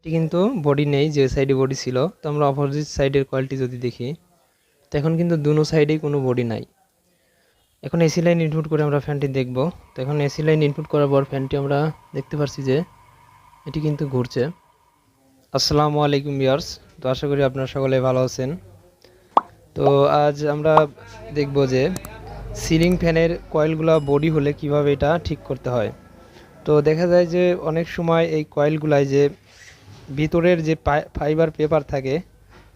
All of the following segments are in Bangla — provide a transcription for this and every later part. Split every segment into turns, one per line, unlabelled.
এটি কিন্তু বডি নেই, যে সাইডে বডি ছিল। তো আমরা অপোজিট সাইডের কয়েলটি যদি দেখি, তো এখন কিন্তু দুনো সাইডেই কোনো বডি নাই। এখন এসি লাইন ইনপুট করে আমরা ফ্যানটি দেখব। তো এখন এসি লাইন ইনপুট করার পর ফ্যানটি আমরা দেখতে পাচ্ছি যে এটি কিন্তু ঘুরছে। আসসালামু আলাইকুম ভিউয়ার্স, তো আশা করি আপনারা সকলে ভালো আছেন। তো আজ আমরা দেখব যে সিলিং ফ্যানের কয়েলগুলো বডি হলে কিভাবে এটা ঠিক করতে হয়। তো দেখা যায় যে অনেক সময় এই কয়েলগুলায় যে ভিতরের যে ফাইবার পেপার থাকে,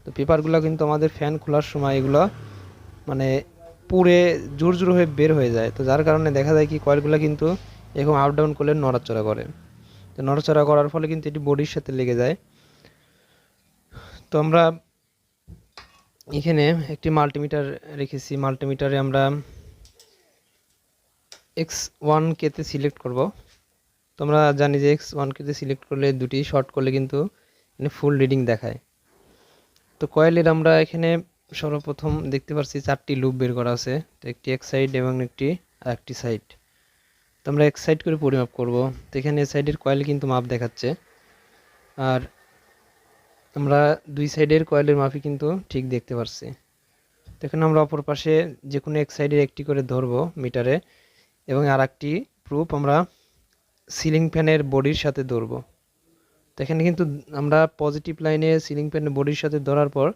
তো পেপারগুলো কিন্তু আমাদের ফ্যান খোলার সময় এগুলো মানে পুড়ে জোর জোর হয়ে বের হয়ে যায়। তো যার কারণে দেখা যায় কি কয়েলগুলো কিন্তু এরকম আপ ডাউন করলে নড়াচড়া করে। তো নড়াচড়া করার ফলে কিন্তু এটি বডির সাথে লেগে যায়। তো আমরা এখানে একটি মাল্টিমিটার রেখেছি। মাল্টিমিটারে আমরা X1K-তে সিলেক্ট করব। তো আমরা জানি যে X1K-তে সিলেক্ট করলে দুটি শর্ট করলে কিন্তু এখানে ফুল রিডিং দেখায়। তো কয়েলের আমরা এখানে সর্বপ্রথম দেখতে পাচ্ছি 4টি লুপ বের করা আছে। তো একটি এক সাইড এবং একটি সাইড। তো আমরা এক সাইড করে পরিমাপ করব। তো এখানে সাইডের কয়েল কিন্তু মাপ দেখাচ্ছে, আর আমরা দুই সাইডের কয়েলের মাপই কিন্তু ঠিক দেখতে পাচ্ছি। তো এখানে আমরা অপর পাশে যে কোনো এক সাইডের একটি করে ধরবো মিটারে, এবং আর একটি প্রুফ আমরা সিলিং ফ্যানের বডির সাথে ধরবো। তো এখানে কিন্তু আমরা পজিটিভ লাইনে সিলিং ফ্যানের বডির সাথে ধরার পর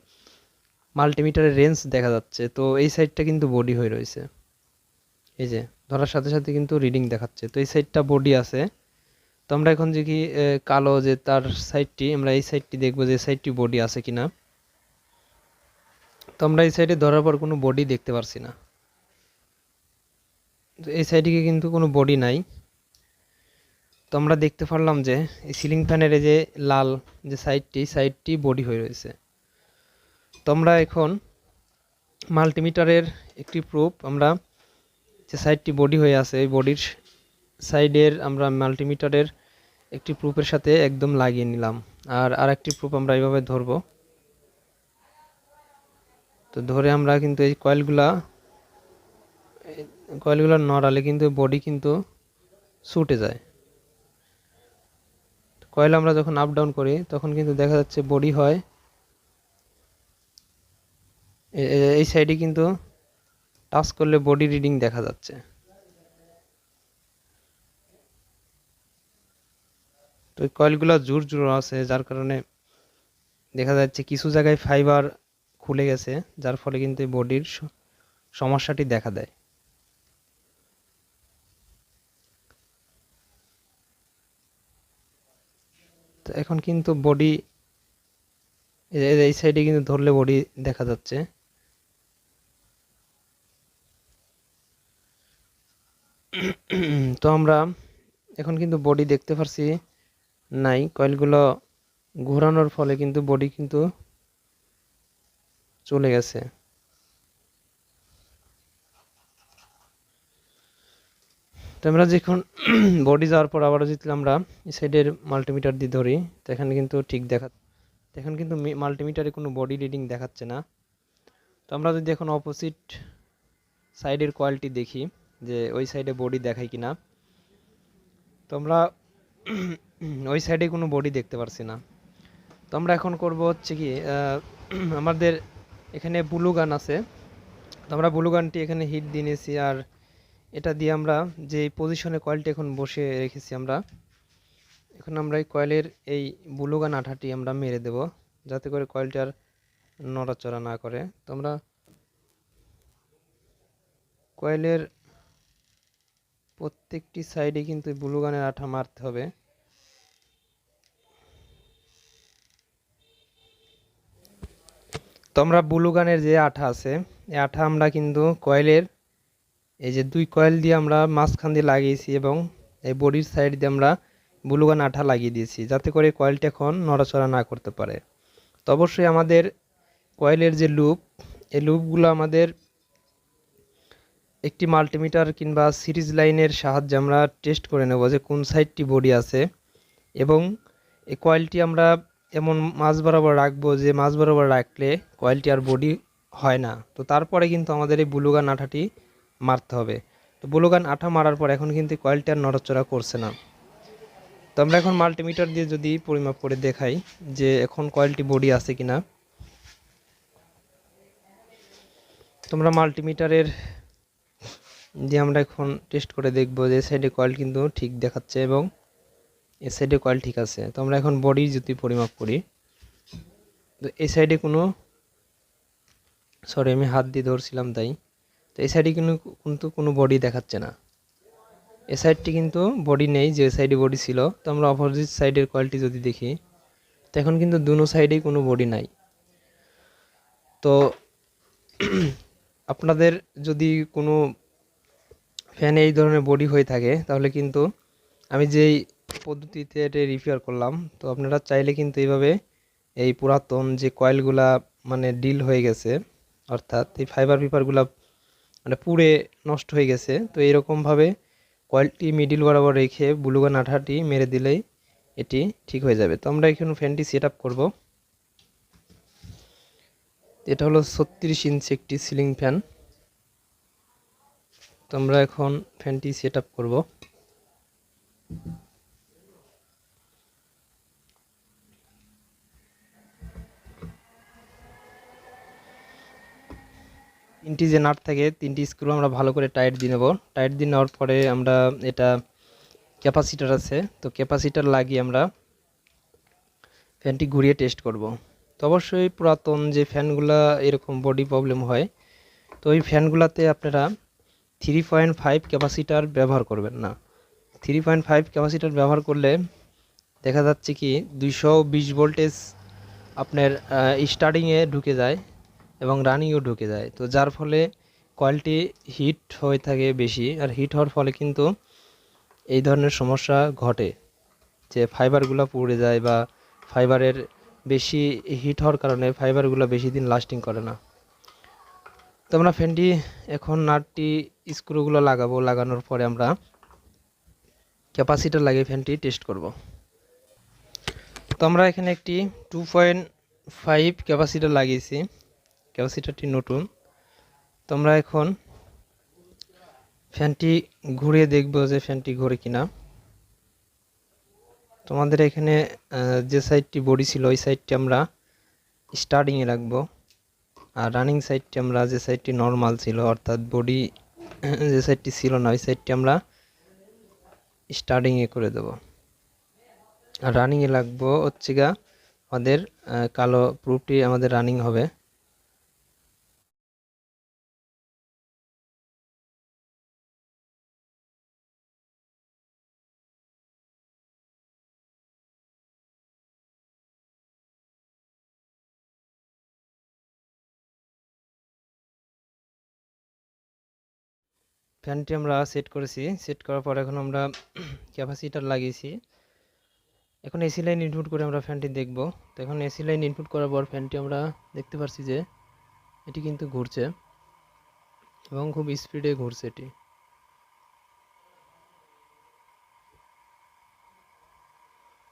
মাল্টিমিটারের রেঞ্জ দেখা যাচ্ছে। তো এই সাইডটা কিন্তু বডি হয়ে রয়েছে, এই যে ধরার সাথে সাথে কিন্তু রিডিং দেখাচ্ছে। তো এই সাইডটা বডি আছে। তো আমরা এখন যে কি কালো যে তার সাইডটি, আমরা এই সাইডটি দেখবো যে সাইডটি বডি আছে কিনা। তো আমরা এই সাইডে ধরার পর কোনো বডি দেখতে পারছি না। তো এই সাইডে কিন্তু কোনো বডি নাই। তো আমরা দেখতে পারলাম যে এই সিলিং ফ্যানের এই যে লাল যে সাইডটি বডি হয়ে রয়েছে। তো আমরা এখন মাল্টিমিটারের একটি প্রুফ আমরা যে সাইডটি বডি হয়ে আছে এই বডির সাইডের আমরা মাল্টিমিটারের একটি প্রুফের সাথে একদম লাগিয়ে নিলাম। আর একটি প্রুফ আমরা এইভাবে ধরবো। তো ধরে আমরা কিন্তু এই কয়েলগুলো নড়ালে কিন্তু বডি কিন্তু ছুটে যায়। কয়েল আমরা যখন আপ ডাউন করি তখন কিন্তু দেখা যাচ্ছে বডি হয় এই সাইডে, কিন্তু টাচ করলে বডি রিডিং দেখা যাচ্ছে। তো এই কয়েলগুলো জোর জোর আছে, যার কারণে দেখা যাচ্ছে কিছু জায়গায় ফাইবার খুলে গেছে, যার ফলে কিন্তু এই বডির সমস্যাটি দেখা দেয়। তো এখন কিন্তু বডি এই সাইডে কিন্তু ধরলে বডি দেখা যাচ্ছে। তো আমরা এখন কিন্তু বডি দেখতে পারছি নাই, কয়েলগুলো ঘোরানোর ফলে কিন্তু বডি কিন্তু চলে গেছে। তো আমরা যখন বডি যাওয়ার পর আবারও যদি আমরা এই সাইডের মাল্টিমিটার দিয়ে ধরি, তো এখানে কিন্তু ঠিক এখন কিন্তু মাল্টিমিটারে কোনো বডি রিডিং দেখাচ্ছে না। তো আমরা যদি এখন অপোজিট সাইডের কয়েলটি দেখি যে ওই সাইডে বডি দেখায় কিনা, তো আমরা ওই সাইডে কোনো বডি দেখতে পারছি না। তো আমরা এখন করব হচ্ছে কি আমাদের এখানে ব্লু গান আছে। তো আমরা ব্লু গানটি এখানে হিট দিয়ে নিয়েছি, আর এটা দিয়ে আমরা যে পজিশনে কয়েলটি এখন বসে রেখেছি আমরা এখন আমরা এই কয়েলের এই ব্লু গান আঠাটি আমরা মেরে দেব, যাতে করে কয়েলটার নড়াচড়া না করে। তো আমরা কয়েলের প্রত্যেকটি সাইডে কিন্তু ব্লু গানের আঠা মারতে হবে। তো আমরা ব্লু গানের যে আঠা আছে এই আঠা আমরা কিন্তু কয়েলের এই যে দুই কয়েল দিয়ে আমরা মাঝখান দিয়ে লাগিয়েছি, এবং এই বডির সাইড দিয়ে আমরা ব্লু গান আঠা লাগিয়ে দিয়েছি, যাতে করে কয়েলটা এখন নড়াচড়া না করতে পারে। তো অবশ্যই আমাদের কয়েলের যে লুপ, এই লুপগুলো আমাদের একটি মাল্টিমিটার কিংবা সিরিজ লাইনের সাহায্যে আমরা টেস্ট করে নেব যে কোন সাইডটি বডি আছে, এবং এই কয়েলটি আমরা এমন মাঝ বরাবর রাখবো যে মাঝ বরাবর রাখলে কয়েলটি আর বডি হয় না। তো তারপরে কিন্তু আমাদের এই ব্লু গান আঠাটি মারতে হবে। তো ব্লু গান আঠা মারার পর এখন কিন্তু কয়েলটি আর নড়াচড়া করছে না। তো আমরা এখন মাল্টিমিটার দিয়ে যদি পরিমাপ করে দেখাই যে এখন কয়েলটি বডি আছে কিনা। তোমরা মাল্টিমিটারের দিয়ে আমরা এখন টেস্ট করে দেখব যে সাইডে কয়েল কিন্তু ঠিক দেখাচ্ছে এবং এই সাইডে কয়েল ঠিক আছে। তো আমরা এখন বডি যদি পরিমাপ করি, তো এই সাইডে কোনো, সরি আমি হাত দিয়ে ধরছিলাম তাই, তো এই সাইডে কিন্তু কোনো বডি দেখাচ্ছে না। এই সাইডটি কিন্তু বডি নেই, যে সাইডে বডি ছিল। তো আমরা অপোজিট সাইডের কয়েলটি যদি দেখি, তো এখন কিন্তু দুনো সাইডেই কোনো বডি নাই। তো আপনাদের যদি কোনো ফ্যানে এই ধরনের বডি হয়ে থাকে তাহলে কিন্তু আমি যেই পদ্ধতিতে এটা রিপেয়ার করলাম, তো আপনারা চাইলে কিন্তু এইভাবে এই পুরাতন যে কয়েলগুলা মানে ডিল হয়ে গেছে, অর্থাৎ এই ফাইবার পেপারগুলা মানে পুড়ে নষ্ট হয়ে গেছে, তো এইরকমভাবে কয়েলটি মিডিল বরাবর রেখে ব্লুগান আঠাটি মেরে দিলেই এটি ঠিক হয়ে যাবে। তো আমরা এখন ফ্যানটি সেট আপ করবো। এটা হলো 36 ইঞ্চি একটি সিলিং ফ্যান। তো আমরা এখন ফ্যানটি সেট আপ করবো। তিনটি যে নাট থাকে, তিনটি স্ক্রু আমরা ভালো করে টাইট দিয়ে নেব। টাইট দিয়ে নেওয়ার পরে আমরা এটা ক্যাপাসিটার আছে, তো ক্যাপাসিটার লাগিয়ে আমরা ফ্যানটি ঘুরিয়ে টেস্ট করব। তো অবশ্যই পুরাতন যে ফ্যানগুলা এরকম বডি প্রবলেম হয়, তো ওই ফ্যানগুলাতে আপনারা 3.5 ক্যাপাসিটার ব্যবহার করবেন না। 3.5 ক্যাপাসিটার ব্যবহার করলে দেখা যাচ্ছে কি 220 ভোল্টেজ আপনার স্টার্টিংয়ে ঢুকে যায় এবং রানিংও ঢুকে যায়। তো যার ফলে কয়েলটি হিট হয়ে থাকে বেশি, আর হিট হওয়ার ফলে কিন্তু এই ধরনের সমস্যা ঘটে যে ফাইবারগুলো পুড়ে যায় বা ফাইবারের বেশি হিট হওয়ার কারণে ফাইবারগুলো বেশি দিন লাস্টিং করে না। তো আমরা ফ্যানটি এখন নাটটি স্ক্রুগুলো লাগাবো, লাগানোর পরে আমরা ক্যাপাসিটার লাগিয়ে ফ্যানটি টেস্ট করব। তো আমরা এখানে একটি 2.5 ক্যাপাসিটার লাগিয়েছি, ক্যাপাসিটারটি নতুন। তো আমরা এখন ফ্যানটি ঘুরিয়ে দেখব যে ফ্যানটি ঘুরে কিনা। তোমাদের এখানে যে সাইডটি বডি ছিল ওই সাইডটি আমরা স্টার্টিংয়ে রাখবো, আর রানিং সাইডটি আমরা যে সাইডটি নর্মাল ছিল অর্থাৎ বডি যে সাইডটি ছিল না ওই সাইডটি আমরা স্টার্টিংয়ে করে দেব। আর রানিংয়ে লাগবো হচ্ছে গা আমাদের কালো প্রুফটি আমাদের রানিং হবে। ফ্যানটি আমরা সেট করেছি, সেট করার পর এখন আমরা ক্যাপাসিটার লাগিয়েছি। এখন এসি লাইন ইনপুট করে আমরা ফ্যানটি দেখব। তো এখন এসি লাইন ইনপুট করার পর ফ্যানটি আমরা দেখতে পাচ্ছি যে এটি কিন্তু ঘুরছে এবং খুব স্পিডে ঘুরছে এটি।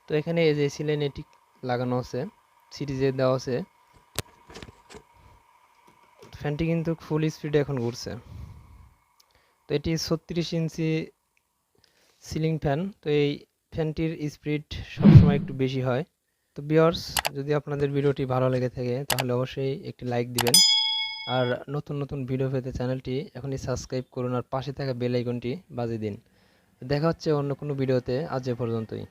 তো এখানে এই যে এসি লাইন এটি লাগানো আছে, সিরিজে দেওয়া আছে, ফ্যানটি কিন্তু ফুল স্পিডে এখন ঘুরছে। তো এটি 36 ইঞ্চি সিলিং ফ্যান। তো এই ফ্যানটির স্পিড সবসময় একটু বেশি হয়। তো ভিউয়ার্স, যদি আপনাদের ভিডিওটি ভালো লেগে থাকে তাহলে অবশ্যই একটি লাইক দিবেন, আর নতুন নতুন ভিডিও পেতে চ্যানেলটি এখনই সাবস্ক্রাইব করুন আর পাশে থাকা বেল আইকনটি বাজিয়ে দিন। দেখা হচ্ছে অন্য কোনো ভিডিওতে, আজ এ পর্যন্তই।